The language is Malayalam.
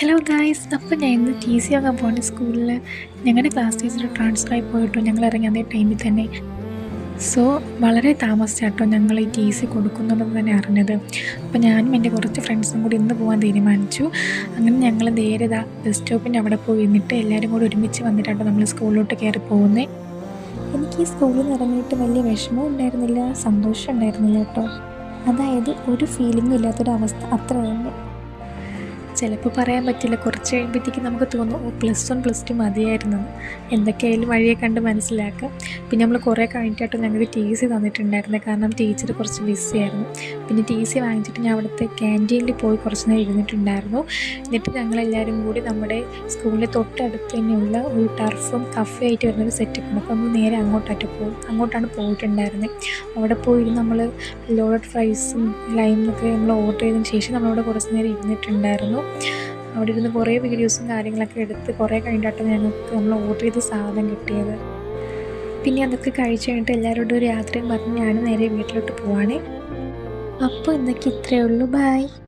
ഹലോ ഗായ്സ്, അപ്പോൾ ഞാൻ ഇന്ന് ടി സി വാങ്ങാൻ പോകണേ സ്കൂളിൽ. ഞങ്ങളുടെ ക്ലാസ് ടീച്ചർ ട്രാൻസ്ഫർ ആയി പോയിട്ടു ഞങ്ങൾ ഇറങ്ങി അതേ ടൈമിൽ തന്നെ. സോ വളരെ താമസിച്ചാട്ടോ ഞങ്ങൾ ഈ ടി സി കൊടുക്കുന്നുണ്ടെന്ന് തന്നെ അറിഞ്ഞത്. അപ്പോൾ ഞാനും എൻ്റെ കുറച്ച് ഫ്രണ്ട്സും കൂടി ഇന്ന് പോകാൻ തീരുമാനിച്ചു. അങ്ങനെ ഞങ്ങൾ നേരെ ബസ് സ്റ്റോപ്പിൻ്റെ അവിടെ പോയി നിന്നിട്ട് എല്ലാവരും കൂടി ഒരുമിച്ച് വന്നിട്ടാട്ടോ നമ്മൾ സ്കൂളിലോട്ട് കയറി പോകുന്നത്. എനിക്ക് ഈ സ്കൂളിൽ നിന്ന് ഇറങ്ങിയിട്ട് വലിയ വിഷമവും ഉണ്ടായിരുന്നില്ല, സന്തോഷം ഉണ്ടായിരുന്നില്ല കേട്ടോ. അതായത് ഒരു ഫീലിംഗും ഇല്ലാത്തൊരവസ്ഥ അത്ര തന്നെ. ചിലപ്പോൾ പറയാൻ പറ്റില്ല, കുറച്ച് കഴിയുമ്പോഴത്തേക്കും നമുക്ക് തോന്നും +1 +2 മതിയായിരുന്നു. എന്തൊക്കെയായാലും വഴിയെ കണ്ട് മനസ്സിലാക്കാം. പിന്നെ നമ്മൾ കുറേ കഴിഞ്ഞിട്ടായിട്ട് ഞങ്ങൾക്ക് ടി സി തന്നിട്ടുണ്ടായിരുന്നത്, കാരണം ടീച്ചർ കുറച്ച് ബിസി ആയിരുന്നു. പിന്നെ ടി സി വാങ്ങിച്ചിട്ട് ഞാൻ അവിടുത്തെ ക്യാൻറ്റീനിൽ പോയി കുറച്ച് നേരം ഇരുന്നിട്ടുണ്ടായിരുന്നു. എന്നിട്ട് ഞങ്ങളെല്ലാവരും കൂടി നമ്മുടെ സ്കൂളിൻ്റെ തൊട്ടടുത്ത് തന്നെയുള്ള ഒരു ടർഫും കഫേ ആയിട്ട് വരുന്നൊരു സെറ്റപ്പ് ഉണ്ട്. അപ്പോൾ നമ്മൾ നേരെ അങ്ങോട്ടാണ് പോയിട്ടുണ്ടായിരുന്നത്. അവിടെ പോയി നമ്മൾ ലോഡഡ് ഫ്രൈസും ലൈമൊക്കെ നമ്മൾ ഓർഡർ ചെയ്തതിന് ശേഷം നമ്മളവിടെ കുറച്ച് നേരം ഇരുന്നിട്ടുണ്ടായിരുന്നു. അവിടെ ഇരുന്ന് കുറേ വീഡിയോസും കാര്യങ്ങളൊക്കെ എടുത്ത് കുറേ കഴിഞ്ഞിട്ടാണ് ഞങ്ങൾക്ക് നമ്മൾ ഓർഡർ ചെയ്ത സാധനം കിട്ടിയത്. പിന്നെ അതൊക്കെ കഴിച്ച് കഴിഞ്ഞിട്ട് എല്ലാവരോടും ഒരു യാത്രയും പറഞ്ഞ് ഞാൻ നേരെ വീട്ടിലോട്ട് പോവാണേ. അപ്പോൾ ഇന്നൊക്കെ ഇത്രയേ ഉള്ളൂ. ബൈ.